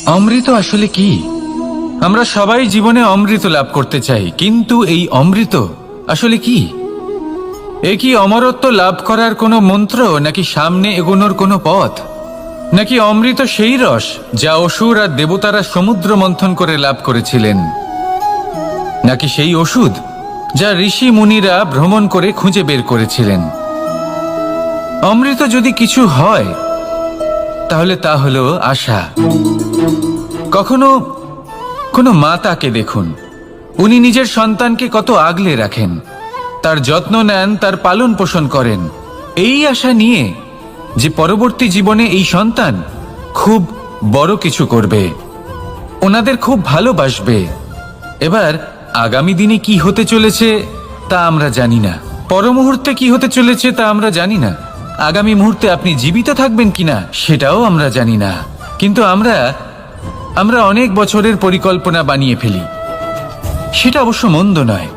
অমৃত আসলে কি? আমরা সবাই জীবনে অমৃত লাভ করতে চাই, কিন্তু এই অমৃত আসলে কি? এ কি অমরত্ব লাভ করার কোনো মন্ত্র, নাকি সামনে এগোনোর কোনো পথ, নাকি অমৃত সেই রস যা অসুর আর দেবতারা সমুদ্র মন্থন করে লাভ করেছিলেন, নাকি সেই ওষুধ যা ঋষি মুনিরা ভ্রমণ করে খুঁজে বের করেছিলেন? অমৃত যদি কিছু হয় তাহলে তা হলো আশা। কখনো কোনো মাতাকে দেখুন, উনি নিজের সন্তানকে কত আগলে রাখেন, তার যত্ন নেন, তার পালন পোষণ করেন, এই আশা নিয়ে যে পরবর্তী জীবনে এই সন্তান খুব বড় কিছু করবে, ওনাদের খুব ভালোবাসবে। এবার আগামী দিনে কি হতে চলেছে তা আমরা জানি না, পর মুহূর্তে কি হতে চলেছে তা আমরা জানি না, আগামী মুহূর্তে আপনি জীবিত থাকবেন কিনা সেটাও আমরা জানি না। কিন্তু আমরা অনেক বছরের পরিকল্পনা বানিয়ে ফেলি, সেটা অবশ্য মন্দ নয়।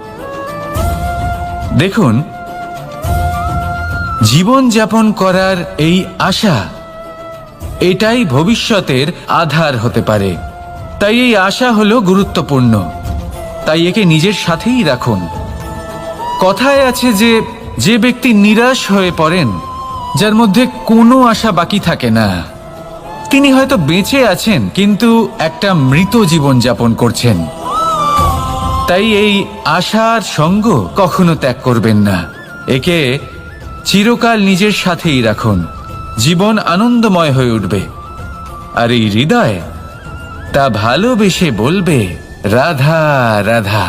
দেখুন, জীবন যাপন করার এই আশা, এটাই ভবিষ্যতের আধার হতে পারে। তাই এই আশা হলো গুরুত্বপূর্ণ, তাই একে নিজের সাথেই রাখুন। কথায় আছে যে ব্যক্তি নিরাশ হয়ে পড়েন, যার মধ্যে কোনো আশা বাকি থাকে না, তিনি হয়তো বেঁচে আছেন কিন্তু একটা মৃত জীবন যাপন করছেন। তাই এই আশার সঙ্গ কখনো ত্যাগ করবেন না, একে চিরকাল নিজের সাথেই রাখুন। জীবন আনন্দময় হয়ে উঠবে, আর এই হৃদয় তা ভালোবেসে বলবে রাধা রাধা।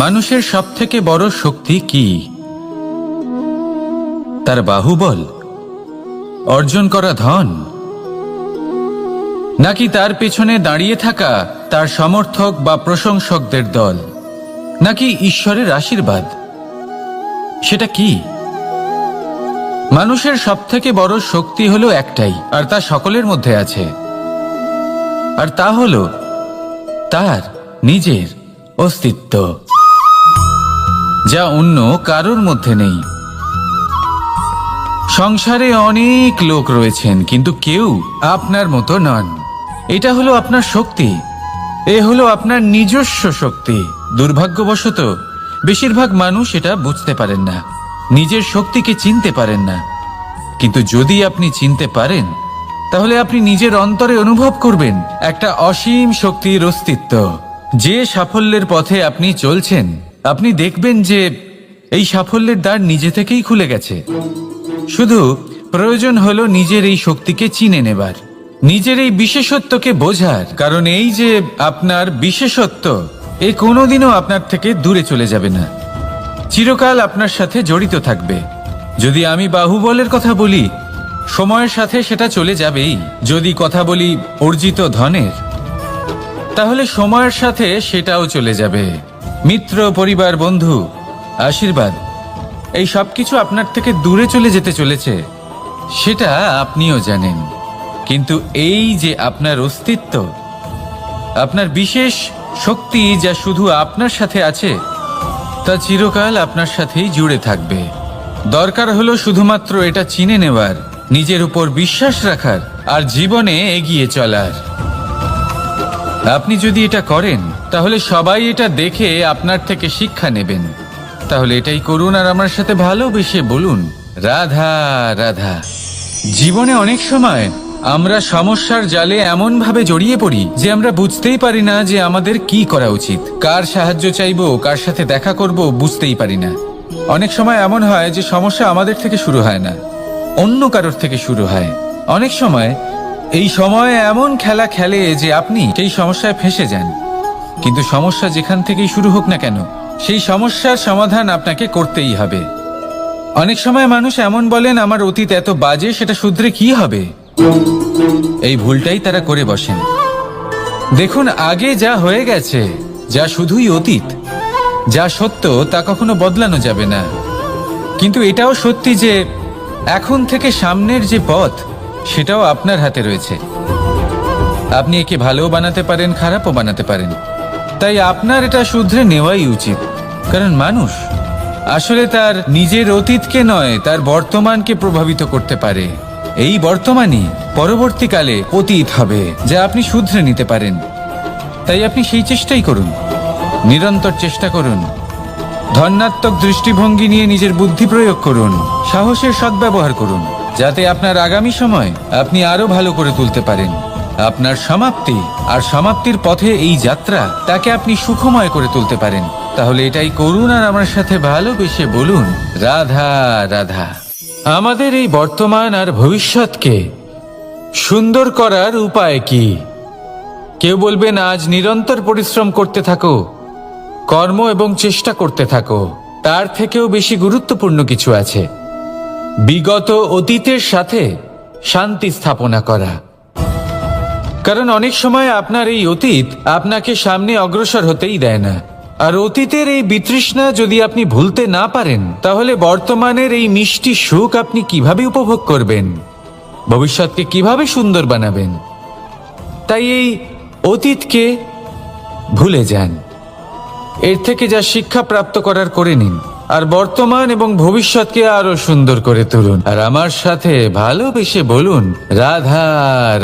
মানুষের সবথেকে বড় শক্তি কি? তার বাহুবল, অর্জন করা ধন, নাকি তার পেছনে দাঁড়িয়ে থাকা তার সমর্থক বা প্রশংসকদের দল, নাকি ঈশ্বরের আশীর্বাদ? সেটা কি? মানুষের সবথেকে বড় শক্তি হলো একটাই, আর তা সকলের মধ্যে আছে, আর তা হলো তার নিজের অস্তিত্ব, যা অন্য কারোর মধ্যে নেই। সংসারে অনেক লোক রয়েছেন, কিন্তু কেউ আপনার মতো নন। এটা হলো আপনার শক্তি, এ হলো আপনার নিজস্ব শক্তি। দুর্ভাগ্যবশত বেশিরভাগ মানুষ এটা বুঝতে পারেন না, নিজের শক্তিকে চিনতে পারেন না। কিন্তু যদি আপনি চিনতে পারেন, তাহলে আপনি নিজের অন্তরে অনুভব করবেন একটা অসীম শক্তির অস্তিত্ব। যে সাফল্যের পথে আপনি চলছেন, আপনি দেখবেন যে এই সাফল্যের দ্বার নিজে থেকেই খুলে গেছে। শুধু প্রয়োজন হলো নিজের এই শক্তিকে চিনে নেবার, নিজের এই বিশেষত্বকে বোঝার। কারণ এই যে আপনার বিশেষত্ব, এ কোনোদিনও আপনার থেকে দূরে চলে যাবে না, চিরকাল আপনার সাথে জড়িত থাকবে। যদি আমি বাহুবলের কথা বলি, সময়ের সাথে সেটা চলে যাবেই। যদি কথা বলি অর্জিত ধনের, তাহলে সময়ের সাথে সেটাও চলে যাবে। মিত্র, পরিবার, বন্ধু, আশীর্বাদ, এই সব কিছু আপনার থেকে দূরে চলে যেতে চলেছে, সেটা আপনিও জানেন। কিন্তু এই যে আপনার অস্তিত্ব, আপনার বিশেষ শক্তি যা শুধু আপনার সাথে আছে, তা চিরকাল আপনার সাথেই জুড়ে থাকবে। দরকার হলো শুধুমাত্র এটা চিনে নেওয়ার, নিজের উপর বিশ্বাস রাখার, আর জীবনে এগিয়ে চলার। আপনি যদি এটা করেন, তাহলে সবাই এটা দেখে আপনার থেকে শিক্ষা নেবেন। তাহলে এটাই করুন, আর আমার সাথে ভালোবেসে বলুন রাধা রাধা। জীবনে অনেক সময় আমরা সমস্যার জালে এমন ভাবে জড়িয়ে পড়ি যে আমরা বুঝতেই পারি না যে আমাদের কি করা উচিত, কার সাহায্য চাইবো, কার সাথে দেখা করব, বুঝতেই পারি না। অনেক সময় এমন হয় যে সমস্যা আমাদের থেকে শুরু হয় না, অন্য কারোর থেকে শুরু হয়। অনেক সময় এই সময় এমন খেলা খেলে যে আপনি সেই সমস্যায় ফেঁসে যান। কিন্তু সমস্যা যেখান থেকেই শুরু হোক না কেন, সেই সমস্যার সমাধান আপনাকে করতেই হবে। অনেক সময় মানুষ এমন বলেন, আমার অতীত এত বাজে, সেটা শুধরে কি হবে? এই ভুলটাই তারা করে বসেন। দেখুন, আগে যা হয়ে গেছে, যা শুধুই অতীত, যা সত্য তা কখনো বদলানো যাবে না। কিন্তু এটাও সত্যি যে এখন থেকে সামনের যে পথ, সেটাও আপনার হাতে রয়েছে। আপনি একে ভালোও বানাতে পারেন, খারাপও বানাতে পারেন। তাই আপনার এটা শুধরে নেওয়াই উচিত। কারণ মানুষ আসলে তার নিজের অতীতকে নয়, তার বর্তমানকে প্রভাবিত করতে পারে। এই বর্তমানই পরবর্তীকালে অতীত হবে, যা আপনি শুধরে নিতে পারেন। তাই আপনি সেই চেষ্টাই করুন, নিরন্তর চেষ্টা করুন। ধন্যাত্মক দৃষ্টিভঙ্গি নিয়ে নিজের বুদ্ধি প্রয়োগ করুন, সাহসের সদ্ব্যবহার করুন, যাতে আপনার আগামী সময় আপনি আরো ভালো করে তুলতে পারেন। আপনার সমাপ্তি আর সমাপ্তির পথে এই যাত্রা, তাকে আপনি সুখময় করে তুলতে পারেন। তাহলে এটাই করুন আর আমার সাথে ভালোবেসে বলুন, রাধা রাধা। আমাদের এই বর্তমান আর ভবিষ্যৎকে সুন্দর করার উপায় কি? কেউ বলবেন, আজ নিরন্তর পরিশ্রম করতে থাকো, কর্ম এবং চেষ্টা করতে থাকো। তার থেকেও বেশি গুরুত্বপূর্ণ কিছু আছে, বিগত অতীতের সাথে শান্তি স্থাপনা করা। কারণ অনেক সময় আপনার এই অতীত আপনাকে সামনে অগ্রসর হতেই দেয় না। আর অতীতের এই বিতৃষ্ণা যদি আপনি ভুলতে না পারেন, তাহলে বর্তমানের এই মিষ্টি সুখ আপনি কিভাবে উপভোগ করবেন, ভবিষ্যৎকে কিভাবে সুন্দর বানাবেন? তাই এই অতীতকে ভুলে যান, এর থেকে যা শিক্ষা প্রাপ্ত করার করে নিন, আর বর্তমান এবং ভবিষ্যৎকে আরো সুন্দর করে তুলুন। আর আমার সাথে ভালোবেসে বলুন, রাধা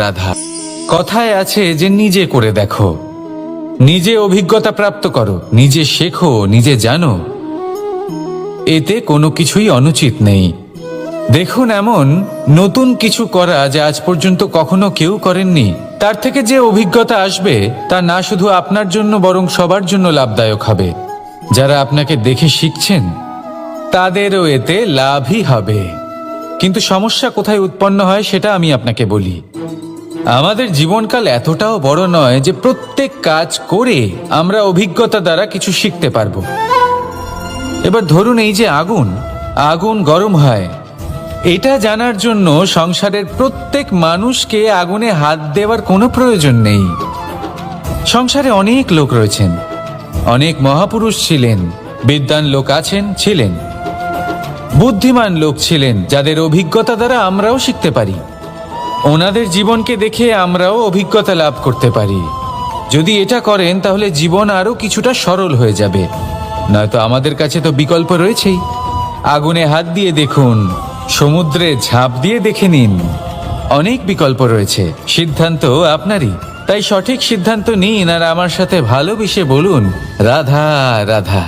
রাধা। কথায় আছে যে নিজে করে দেখো, নিজে অভিজ্ঞতা প্রাপ্ত করো, নিজে শেখো, নিজে জানো। এতে কোনো কিছুই অনুচিত নেই। দেখুন, এমন নতুন কিছু করা যা আজ পর্যন্ত কখনো কেউ করেননি, তার থেকে যে অভিজ্ঞতা আসবে তা না শুধু আপনার জন্য বরং সবার জন্য লাভদায়ক হবে। যারা আপনাকে দেখে শিখছেন তাদেরও এতে লাভই হবে। কিন্তু সমস্যা কোথায় উৎপন্ন হয় সেটা আমি আপনাকে বলি। আমাদের জীবনকাল এতটাও বড় নয় যে প্রত্যেক কাজ করে আমরা অভিজ্ঞতা দ্বারা কিছু শিখতে পারবো। এবার ধরুন, এই যে আগুন গরম হয়, এটা জানার জন্য সংসারের প্রত্যেক মানুষকে আগুনে হাত দেওয়ার কোনো প্রয়োজন নেই। সংসারে অনেক লোক রয়েছেন, অনেক মহাপুরুষ ছিলেন, বিদ্বান লোক ছিলেন, বুদ্ধিমান লোক ছিলেন, যাদের অভিজ্ঞতা দ্বারা আমরাও শিখতে পারি। ওনাদের জীবনকে দেখে আমরাও অভিজ্ঞতা লাভ করতে পারি। যদি এটা করেন তাহলে জীবন আরো কিছুটা সরল হয়ে যাবে। নয়তো আমাদের কাছে তো বিকল্প রয়েছেই। আগুনে হাত দিয়ে দেখুন, সমুদ্রে ঝাঁপ দিয়ে দেখে নিন, অনেক বিকল্প রয়েছে। সিদ্ধান্ত আপনারই। তাই সঠিক সিদ্ধান্ত নিন আর আমার সাথে ভালোবেসে বলুন, রাধা রাধা।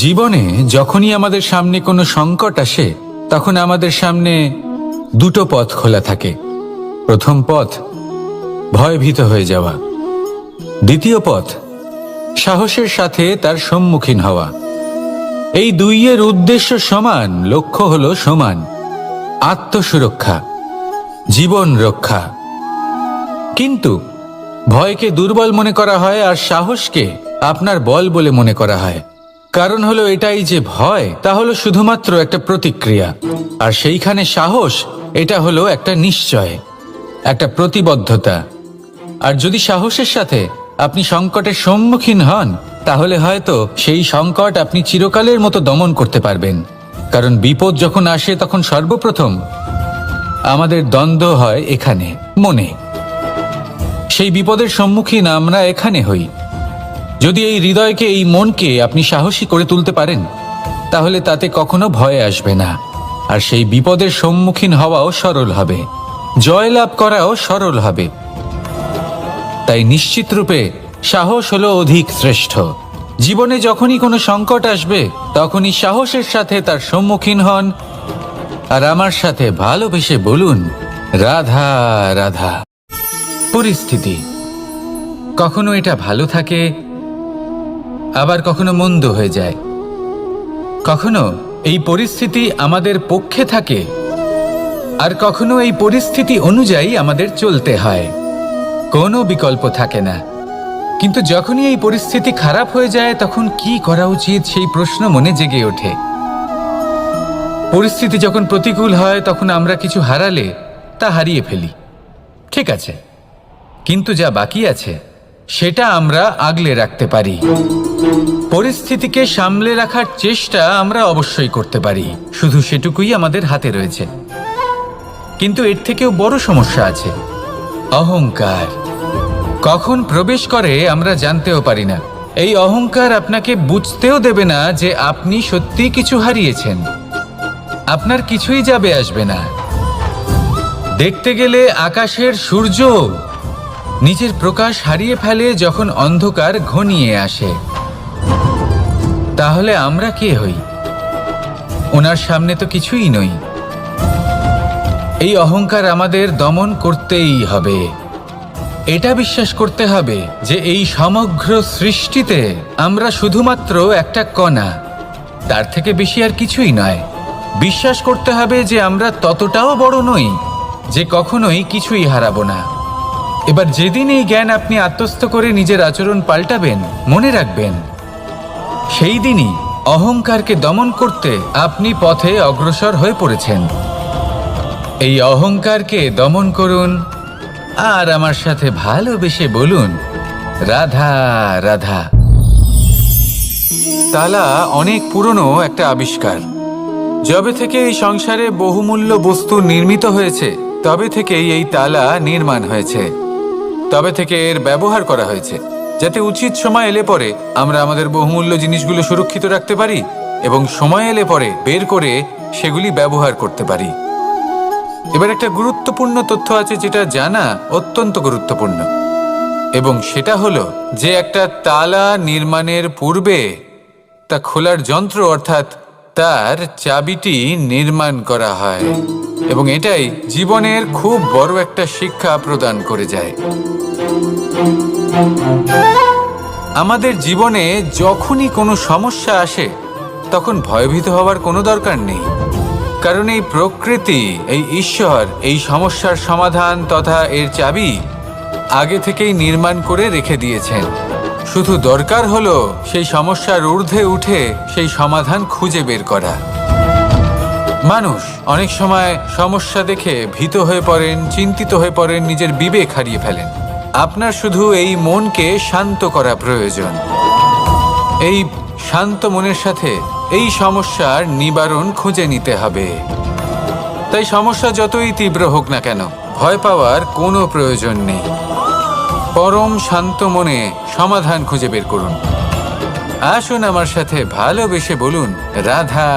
জীবনে যখনই আমাদের সামনে কোনো সংকট আসে, তখন আমাদের সামনে দুটো পথ খোলা থাকে। প্রথম পথ ভয়ভীত হয়ে যাওয়া, দ্বিতীয় পথ সাহসের সাথে তার সম্মুখীন হওয়া। এই দুইয়ের উদ্দেশ্য সমান, লক্ষ্য হলো সমান, আত্মসুরক্ষা, জীবন রক্ষা। কিন্তু ভয়কে দুর্বল মনে করা হয় আর সাহসকে আপনার বল বলে মনে করা হয়। কারণ হলো এটাই যে ভয়, তা হলো শুধুমাত্র একটা প্রতিক্রিয়া, আর সেইখানে সাহস, এটা হলো একটা নিশ্চয়, একটা প্রতিবদ্ধতা। আর যদি সাহসের সাথে আপনি সংকটের সম্মুখীন হন, তাহলে হয়তো সেই সংকট আপনি চিরকালের মতো দমন করতে পারবেন। কারণ বিপদ যখন আসে তখন সর্বপ্রথম আমাদের দ্বন্দ্ব হয় এখানে, মনে। সেই বিপদের সম্মুখীন আমরা এখানে হই। যদি এই হৃদয়কে, এই মনকে আপনি সাহসী করে তুলতে পারেন, তাহলে তাতে কখনো ভয় আসবে না। আর সেই বিপদের সম্মুখীন হওয়াও সরল হবে, জয়লাভ করাও সরল হবে। তাই নিশ্চিত রূপে সাহস হলো অধিক শ্রেষ্ঠ। জীবনে যখনই কোনো সংকট আসবে, তখনই সাহসের সাথে তার সম্মুখীন হন আর আমার সাথে ভালোবেসে বলুন, রাধা রাধা। পরিস্থিতি কখনো এটা ভালো থাকে, আবার কখনো মন্দ হয়ে যায়। কখনো এই পরিস্থিতি আমাদের পক্ষে থাকে, আর কখনো এই পরিস্থিতি অনুযায়ী আমাদের চলতে হয়। কোনো বিকল্প থাকে না। কিন্তু যখনই এই পরিস্থিতি খারাপ হয়ে যায়, তখন কি করা উচিত সেই প্রশ্ন মনে জেগে ওঠে। পরিস্থিতি যখন প্রতিকূল হয়, তখন আমরা কিছু হারালে তা হারিয়ে ফেলি, ঠিক আছে, কিন্তু যা বাকি আছে সেটা আমরা আগলে রাখতে পারি। পরিস্থিতিকে সামলে রাখার চেষ্টা আমরা অবশ্যই করতে পারি, শুধু সেটুকুই আমাদের হাতে রয়েছে। কিন্তু এর থেকেও বড় সমস্যা আছে, অহংকার। কখন প্রবেশ করে আমরা জানতেও পারি না। এই অহংকার আপনাকে বুঝতেও দেবে না যে আপনি সত্যি কিছু হারিয়েছেন। আপনার কিছুই যাবে আসবে না। দেখতে গেলে আকাশের সূর্য নিজের প্রকাশ হারিয়ে ফেলে যখন অন্ধকার ঘনিয়ে আসে। তাহলে আমরা কে হই? ওনার সামনে তো কিছুই নই। এই অহংকার আমাদের দমন করতেই হবে। এটা বিশ্বাস করতে হবে যে এই সমগ্র সৃষ্টিতে আমরা শুধুমাত্র একটা কণা, তার থেকে বেশি আর কিছুই নয়। বিশ্বাস করতে হবে যে আমরা ততটাও বড় নই যে কখনোই কিছুই হারাবো না। এবার যেদিন এই জ্ঞান আপনি আত্মস্থ করে নিজের আচরণ পাল্টাবেন, মনে রাখবেন সেই দিনই অহংকারকে দমন করতে আপনি পথে অগ্রসর হয়ে পড়েছেন। এই অহংকারকে দমন করুন আর আমার সাথে ভালোবেসে বলুন, রাধা রাধা। তালা অনেক পুরনো একটা আবিষ্কার। যবে থেকে এই সংসারে বহুমূল্য বস্তু নির্মিত হয়েছে, তবে থেকেই এই তালা নির্মাণ হয়েছে। তবে থেকে এর ব্যবহার করা হয়েছে যাতে উচিত সময় এলে পরে আমরা আমাদের বহুমূল্য জিনিসগুলো সুরক্ষিত রাখতে পারি এবং সময় এলে পরে বের করে সেগুলি ব্যবহার করতে পারি। এবার একটা গুরুত্বপূর্ণ তথ্য আছে যেটা জানা অত্যন্ত গুরুত্বপূর্ণ, এবং সেটা হলো যে একটা তালা নির্মাণের পূর্বে তা খোলার যন্ত্র অর্থাৎ তার চাবিটি নির্মাণ করা হয়, এবং এটাই জীবনের খুব বড় একটা শিক্ষা প্রদান করে যায়। আমাদের জীবনে যখনই কোনো সমস্যা আসে তখন ভয়ভীত হওয়ার কোনো দরকার নেই, কারণ এই প্রকৃতি, এই ঈশ্বর এই সমস্যার সমাধান তথা এর চাবি আগে থেকেই নির্মাণ করে রেখে দিয়েছেন। শুধু দরকার হলো সেই সমস্যার ঊর্ধ্বে উঠে সেই সমাধান খুঁজে বের করা। মানুষ অনেক সময় সমস্যা দেখে ভীত হয়ে পড়েন, চিন্তিত হয়ে পড়েন, নিজের বিবেক হারিয়ে ফেলেন। আপনার শুধু এই মনকে শান্ত করা প্রয়োজন। এই শান্ত মনের সাথে এই সমস্যার নিবারণ খুঁজে নিতে হবে। তাই সমস্যা যতই তীব্র হোক না কেন, ভয় পাওয়ার কোনো প্রয়োজন নেই। পরম শান্ত মনে সমাধান খুঁজে বের করুন। আসুন আমার সাথে ভালোবেসে বলুন, রাধা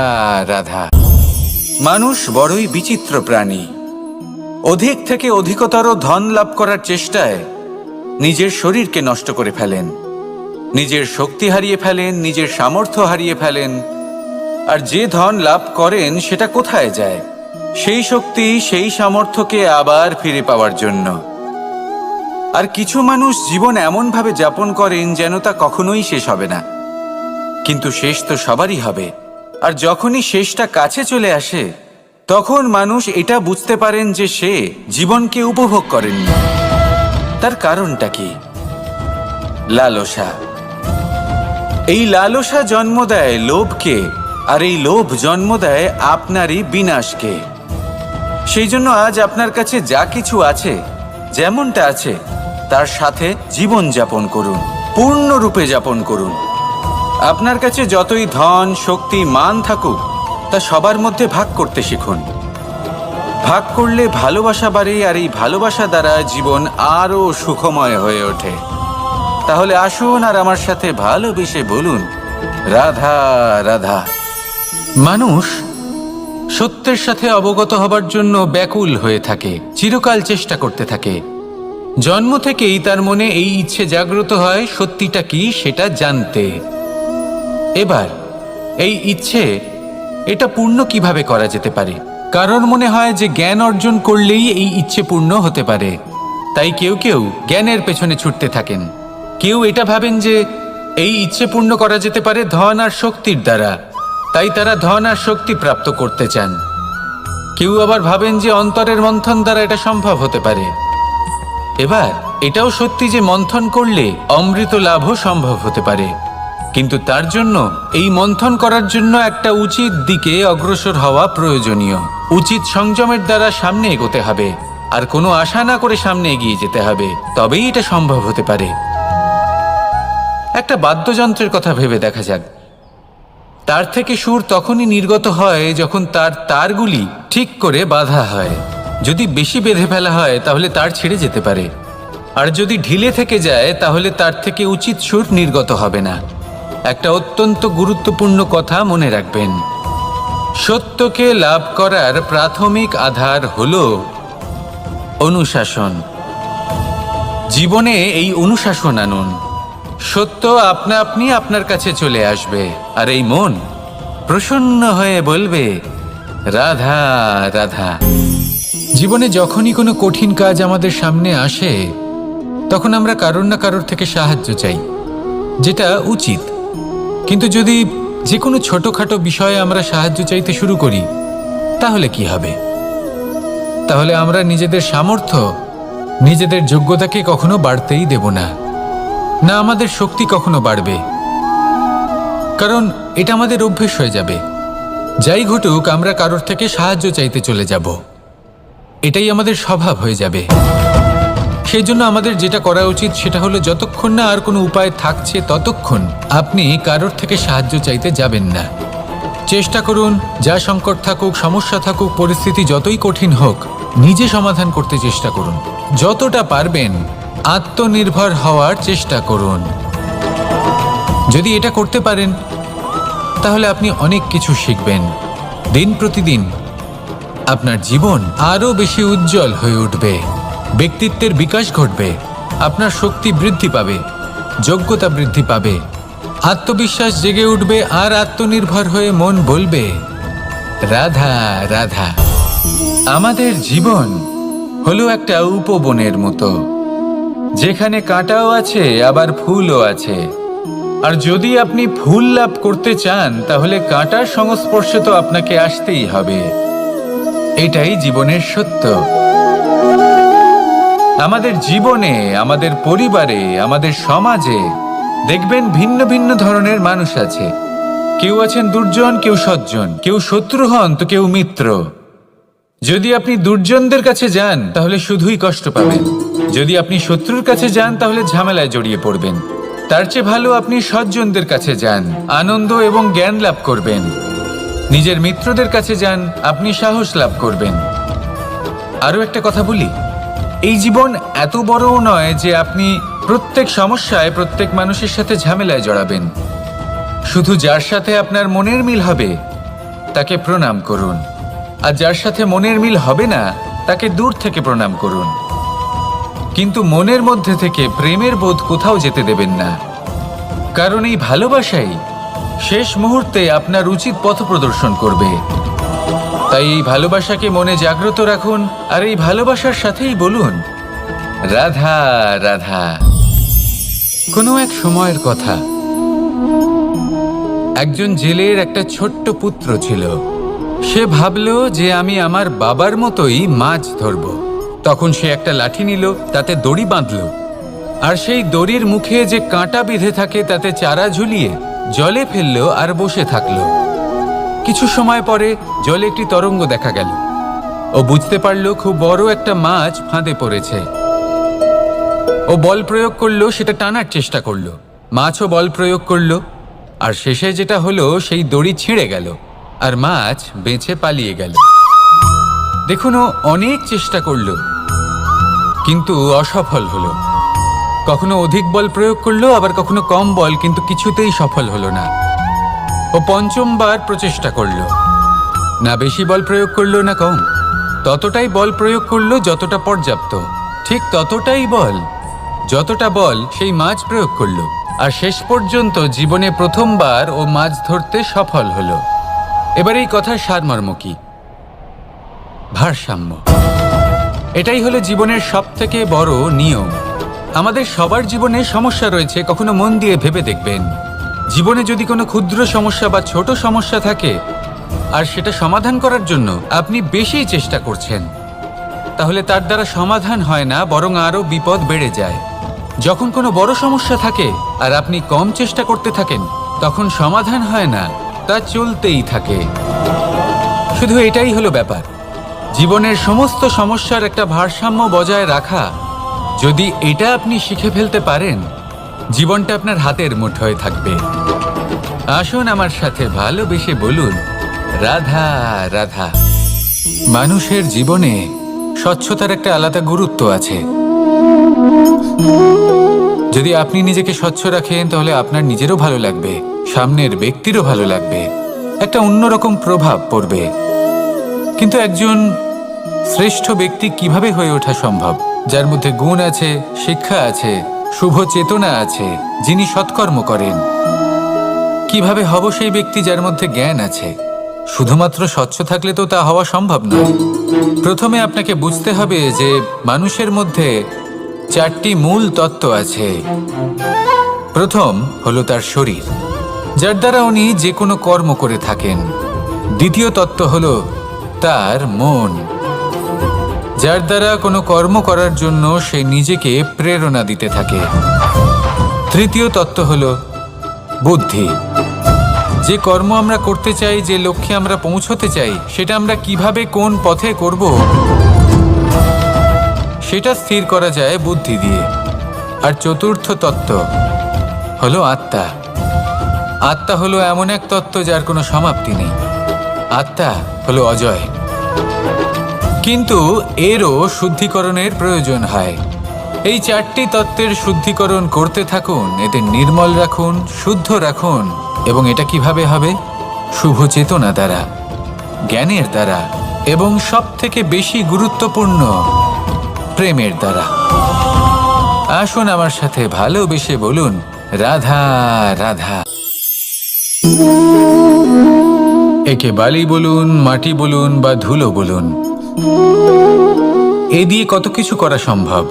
রাধা। মানুষ বড়ই বিচিত্র প্রাণী। অধিক থেকে অধিকতর ধন লাভ করার চেষ্টায় নিজের শরীরকে নষ্ট করে ফেলেন, নিজের শক্তি হারিয়ে ফেলেন, নিজের সামর্থ্য হারিয়ে ফেলেন। আর যে ধন লাভ করেন সেটা কোথায় যায়? সেই শক্তি, সেই সামর্থ্যকে আবার ফিরে পাওয়ার জন্য। আর কিছু মানুষ জীবন এমনভাবে যাপন করেন যেন তা কখনোই শেষ হবে না, কিন্তু শেষ তো সবারই হবে। আর যখনই শেষটা কাছে চলে আসে তখন মানুষ এটা বুঝতে পারেন যে সে জীবনকে উপভোগ করেননি। তার কারণটা কি? লালসা। এই লালসা জন্ম দেয় লোভকে, আর এই লোভ জন্ম দেয় আপনারই বিনাশকে। সেই জন্য আজ আপনার কাছে যা কিছু আছে, যেমনটা আছে তার সাথে জীবন যাপন করুন, পূর্ণরূপে যাপন করুন। আপনার কাছে যতই ধন, শক্তি, মান থাকুক, তা সবার মধ্যে ভাগ করতে শিখুন। ভাগ করলে ভালোবাসা বাড়ে, আর এই ভালোবাসা দ্বারা জীবন আরও সুখময় হয়ে ওঠে। তাহলে আসুন আর আমার সাথে ভালোবেসে বলুন, রাধা রাধা। মানুষ সত্যের সাথে অবগত হবার জন্য ব্যাকুল হয়ে থাকে, চিরকাল চেষ্টা করতে থাকে। জন্ম থেকেই তার মনে এই ইচ্ছে জাগ্রত হয় সত্যিটা কি সেটা জানতে। এবার এই ইচ্ছে, এটা পূর্ণ কিভাবে করা যেতে পারে? কারণ মনে হয় যে জ্ঞান অর্জন করলেই এই ইচ্ছে পূর্ণ হতে পারে, তাই কেউ কেউ জ্ঞানের পেছনে ছুটতে থাকেন। কেউ এটা ভাবেন যে এই ইচ্ছে পূর্ণ করা যেতে পারে ধন আর শক্তির দ্বারা, তাই তারা ধন আর শক্তি প্রাপ্ত করতে চান। কেউ আবার ভাবেন যে অন্তরের মন্থন দ্বারা এটা সম্ভব হতে পারে। এবার এটাও সত্যি যে মন্থন করলে অমৃত লাভও সম্ভব হতে পারে, কিন্তু তার জন্য এই মন্থন করার জন্য একটা উচিত দিকে অগ্রসর হওয়া প্রয়োজনীয়। উচিত সংযমের দ্বারা সামনে এগোতে হবে, আর কোনো আশা না করে সামনে এগিয়ে যেতে হবে, তবেই এটা সম্ভব হতে পারে। একটা বাদ্যযন্ত্রের কথা ভেবে দেখা যাক। তার থেকে সুর তখনই নির্গত হয় যখন তার তারগুলি ঠিক করে বাঁধা হয়। যদি বেশি বেঁধে ফেলা হয় তাহলে তার ছিঁড়ে যেতে পারে, আর যদি ঢিলে থেকে যায় তাহলে তার থেকে উচিত সুর নির্গত হবে না। একটা অত্যন্ত গুরুত্বপূর্ণ কথা মনে রাখবেন, সত্যকে লাভ করার প্রাথমিক আধার হলো অনুশাসন। জীবনে এই অনুশাসন আনুন, সত্য আপনা আপনি আপনার কাছে চলে আসবে, আর এই মন প্রসন্ন হয়ে বলবে রাধা রাধা। জীবনে যখনই কোনো কঠিন কাজ আমাদের সামনে আসে, তখন আমরা কারোর না কারোর থেকে সাহায্য চাই, যেটা উচিত। কিন্তু যদি যে কোনো ছোটখাটো বিষয়ে আমরা সাহায্য চাইতে শুরু করি, তাহলে কি হবে? তাহলে আমরা নিজেদের সামর্থ্য, নিজেদের যোগ্যতাকে কখনো বাড়তেই দেব না, না আমাদের শক্তি কখনো বাড়বে। কারণ এটা আমাদের অভ্যেস হয়ে যাবে। যাই ঘটুক, আমরা কারোর থেকে সাহায্য চাইতে চলে যাব, এটাই আমাদের স্বভাব হয়ে যাবে। সেই জন্য আমাদের যেটা করা উচিত সেটা হলো, যতক্ষণ না আর কোনো উপায় থাকছে ততক্ষণ আপনি কারোর থেকে সাহায্য চাইতে যাবেন না। চেষ্টা করুন, যা সংকট থাকুক, সমস্যা থাকুক, পরিস্থিতি যতই কঠিন হোক, নিজে সমাধান করতে চেষ্টা করুন। যতটা পারবেন আত্মনির্ভর হওয়ার চেষ্টা করুন। যদি এটা করতে পারেন, তাহলে আপনি অনেক কিছু শিখবেন। দিন প্রতিদিন আপনার জীবন আরও বেশি উজ্জ্বল হয়ে উঠবে, ব্যক্তিত্বের বিকাশ ঘটবে, আপনার শক্তি বৃদ্ধি পাবে, যোগ্যতা বৃদ্ধি পাবে, আত্মবিশ্বাস জেগে উঠবে, আর আত্মনির্ভর হয়ে মন বলবে রাধা রাধা। আমাদের জীবন হলো একটা উপবনের মতো, যেখানে কাঁটাও আছে আবার ফুলও আছে। আর যদি আপনি ফুল লাভ করতে চান, তাহলে কাঁটার সংস্পর্শে তো আপনাকে আসতেই হবে। এটাই জীবনের সত্য। আমাদের জীবনে, আমাদের পরিবারে, আমাদের সমাজে দেখবেন ভিন্ন ভিন্ন ধরনের মানুষ আছে। কেউ আছেন দুর্জন, কেউ সজ্জন, কেউ শত্রু হন তো কেউ মিত্র। যদি আপনি দুর্জনদের কাছে যান, তাহলে শুধুই কষ্ট পাবেন। যদি আপনি শত্রুর কাছে যান, তাহলে ঝামেলায় জড়িয়ে পড়বেন। তার চেয়ে ভালো আপনি সজ্জনদের কাছে যান, আনন্দ এবং জ্ঞান লাভ করবেন। নিজের মিত্রদের কাছে যান, আপনি সাহস লাভ করবেন। আরও একটা কথা বলি, এই জীবন এত বড়ও নয় যে আপনি প্রত্যেক সমস্যায় প্রত্যেক মানুষের সাথে ঝামেলায় জড়াবেন। শুধু যার সাথে আপনার মনের মিল হবে তাকে প্রণাম করুন, আর যার সাথে মনের মিল হবে না তাকে দূর থেকে প্রণাম করুন। কিন্তু মনের মধ্যে থেকে প্রেমের বোধ কোথাও যেতে দেবেন না, কারণ এই ভালোবাসাই শেষ মুহূর্তে আপনার উচিত পথ প্রদর্শন করবে। তাই এই ভালোবাসাকে মনে জাগ্রত রাখুন, আর এই ভালোবাসার সাথেই বলুন রাধা রাধা। কোনো এক সময়ের কথা, একজন জেলের একটা ছোট্ট পুত্র ছিল। সে ভাবল যে আমি আমার বাবার মতোই মাছ ধরব। তখন সে একটা লাঠি নিল, তাতে দড়ি বাঁধল, আর সেই দড়ির মুখে যে কাঁটা বিঁধে থাকে তাতে চারা ঝুলিয়ে জলে ফেললো আর বসে থাকলো। কিছু সময় পরে জলে একটি তরঙ্গ দেখা গেল। ও বুঝতে পারল খুব বড় একটা মাছ ফাঁদে পড়েছে। ও বল প্রয়োগ করলো, সেটা টানার চেষ্টা করলো। মাছও বল প্রয়োগ করলো, আর শেষে যেটা হলো, সেই দড়ি ছিঁড়ে গেল আর মাছ বেঁচে পালিয়ে গেল। দেখুন, ও অনেক চেষ্টা করলো, কিন্তু অসফল হলো। কখনো অধিক বল প্রয়োগ করলো, আবার কখনো কম বল, কিন্তু কিছুতেই সফল হলো না। ও পঞ্চমবার প্রচেষ্টা করলো, না বেশি বল প্রয়োগ করলো না কম, ততটাই বল প্রয়োগ করলো যতটা পর্যাপ্ত, ঠিক ততটাই বল, যতটা বল সেই মাছ প্রয়োগ করলো। আর শেষ পর্যন্ত জীবনে প্রথমবার ও মাছ ধরতে সফল হলো। এবার এই কথার সারমর্ম কি? ভারসাম্য। এটাই হলো জীবনের সবথেকে বড় নিয়ম। আমাদের সবার জীবনে সমস্যা রয়েছে, কখনো মন দিয়ে ভেবে দেখবেন। জীবনে যদি কোনো ক্ষুদ্র সমস্যা বা ছোট সমস্যা থাকে, আর সেটা সমাধান করার জন্য আপনি বেশি চেষ্টা করছেন, তাহলে তার দ্বারা সমাধান হয় না, বরং আরও বিপদ বেড়ে যায়। যখন কোনো বড় সমস্যা থাকে আর আপনি কম চেষ্টা করতে থাকেন, তখন সমাধান হয় না, তা চলতেই থাকে। শুধু এটাই হলো ব্যাপার। জীবনের সমস্ত সমস্যার একটা ভারসাম্য বজায় রাখা, যদি এটা আপনি শিখে ফেলতে পারেন, জীবনটা আপনার হাতের মুঠোয় থাকবে। আসুন আমার সাথে ভালোবেসে বলুন রাধা রাধা। মানুষের জীবনে স্বচ্ছতার একটা আলাদা গুরুত্ব আছে। যদি আপনি নিজেকে স্বচ্ছ রাখেন, তাহলে আপনার নিজেরও ভালো লাগবে, সামনের ব্যক্তিরও ভালো লাগবে, একটা অন্যরকম প্রভাব পড়বে। কিন্তু একজন শ্রেষ্ঠ ব্যক্তি কিভাবে হয়ে ওঠা সম্ভব? যার মধ্যে গুণ আছে, শিক্ষা আছে, শুভ চেতনা আছে, যিনি সৎকর্ম করেন। কিভাবে হব সেই ব্যক্তি যার মধ্যে জ্ঞান আছে? শুধুমাত্র স্বচ্ছ থাকলে তো তা হওয়া সম্ভব নয়। প্রথমে আপনাকে বুঝতে হবে যে মানুষের মধ্যে 4টি মূল তত্ত্ব আছে। প্রথম হলো তার শরীর, যার দ্বারা উনি যে কোনো কর্ম করে থাকেন। দ্বিতীয় তত্ত্ব হলো তার মন, যার দ্বারা কোনো কর্ম করার জন্য সে নিজেকে প্রেরণা দিতে থাকে। তৃতীয় তত্ত্ব হলো বুদ্ধি, যে কর্ম আমরা করতে চাই, যে লক্ষ্যে আমরা পৌঁছতে চাই, সেটা আমরা কিভাবে কোন পথে করব সেটা স্থির করা যায় বুদ্ধি দিয়ে। আর চতুর্থ তত্ত্ব হলো আত্মা। আত্মা হলো এমন এক তত্ত্ব যার কোনো সমাপ্তি নেই। আত্মা হলো অজয়, কিন্তু এরও শুদ্ধিকরণের প্রয়োজন হয়। এই 4টি তত্ত্বের শুদ্ধিকরণ করতে থাকুন, এতে নির্মল রাখুন, শুদ্ধ রাখুন। এবং এটা কিভাবে হবে? শুভ চেতনা দ্বারা, জ্ঞানের দ্বারা, এবং সবথেকে বেশি গুরুত্বপূর্ণ প্রেমের দ্বারা। আসুন আমার সাথে ভালোবেসে বলুন, রাধা রাধা। একে বালি বলুন, মাটি বলুন বা ধুলো বলুন, এ দিয়ে কত কিছু করা সম্ভব।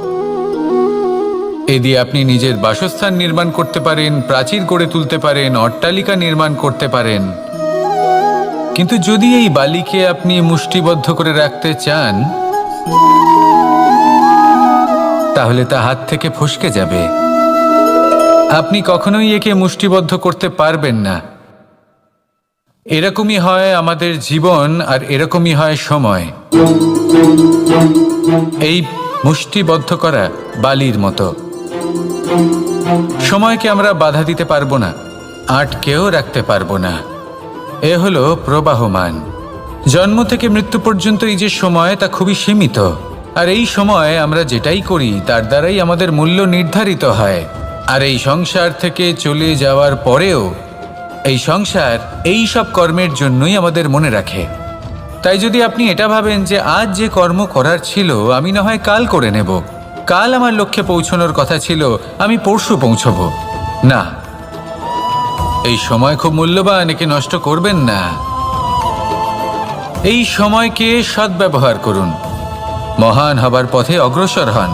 এ দিয়ে আপনি নিজের বাসস্থান নির্মাণ করতে পারেন, প্রাচীর গড়ে তুলতে পারেন, অট্টালিকা নির্মাণ করতে পারেন। কিন্তু যদি এই বালিকে আপনি মুষ্টিবদ্ধ করে রাখতে চান, তাহলে তা হাত থেকে ফসকে যাবে। আপনি কখনোই একে মুষ্টিবদ্ধ করতে পারবেন না। এরকমই হয় আমাদের জীবন, আর এরকমই হয় সময়। এই মুষ্টিবদ্ধ করা বালির মতো। সময়কে আমরা বাধা দিতে পারবো না, আটকেও রাখতে পারবো না। এ হলো প্রবাহমান। জন্ম থেকে মৃত্যু পর্যন্ত এই যে সময়, তা খুবই সীমিত। আর এই সময় আমরা যেটাই করি তার দ্বারাই আমাদের মূল্য নির্ধারিত হয়। আর এই সংসার থেকে চলে যাওয়ার পরেও এই সংসার এই সব কর্মের জন্যই আমাদের মনে রাখে। তাই যদি আপনি এটা ভাবেন যে আজ যে কর্ম করার ছিল আমি না হয় কাল করে নেব, কাল আমার লক্ষ্যে পৌঁছানোর কথা ছিল আমি পরশু পৌঁছব, না, এই সময় খুব মূল্যবান, একে নষ্ট করবেন না। এই সময়কে সদ্ব্যবহার করুন, মহান হবার পথে অগ্রসর হন।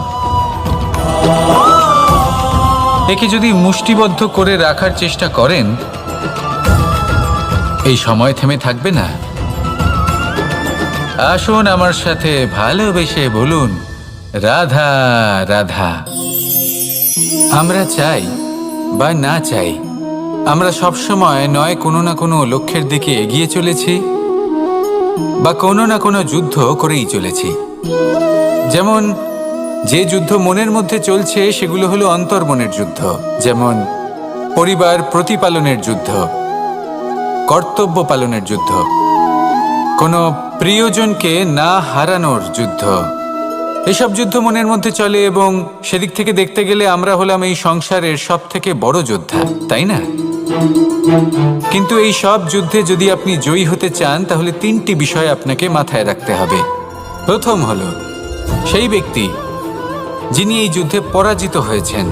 একে যদি মুষ্টিবদ্ধ করে রাখার চেষ্টা করেন, এই সময় থেমে থাকবে না। আসুন আমার সাথে ভালোবেসে বলুন, রাধা রাধা। আমরা চাই বা না চাই, আমরা সবসময় নয় কোনো না কোনো লক্ষ্যের দিকে এগিয়ে চলেছি বা কোনো না কোনো যুদ্ধ করেই চলেছি। যেমন যে যুদ্ধ মনের মধ্যে চলছে সেগুলো হলো অন্তর্মনের যুদ্ধ। যেমন পরিবার প্রতিপালনের যুদ্ধ, কর্তব্য পালনের যুদ্ধ, কোনো প্রিয়জনকে না হারানোর যুদ্ধ। এসব যুদ্ধ মনের মধ্যে চলে এবং সেদিক থেকে দেখতে গেলে আমরা হলাম এই সংসারের সব থেকে বড় যোদ্ধা, তাই না? কিন্তু এই সব যুদ্ধে যদি আপনি জয়ী হতে চান তাহলে 3টি বিষয় আপনাকে মাথায় রাখতে হবে। প্রথম হলো সেই ব্যক্তি যিনি এই যুদ্ধে পরাজিত হয়েছেন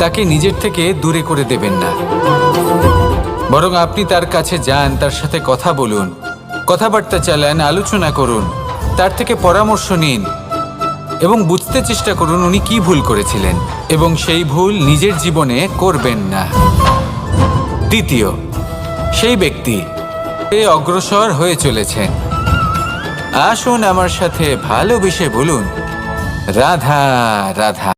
তাকে নিজের থেকে দূরে করে দেবেন না, বরং আপনি তার কাছে যান, তার সাথে কথা বলুন, কথাবার্তা চালান, আলোচনা করুন, তার থেকে পরামর্শ নিন এবং বুঝতে চেষ্টা করুন উনি কি ভুল করেছিলেন এবং সেই ভুল নিজের জীবনে করবেন না। দ্বিতীয়, সেই ব্যক্তি অগ্রসর হয়ে চলেছেন। আসুন আমার সাথে ভালোবেসে বলুন, রাধা রাধা।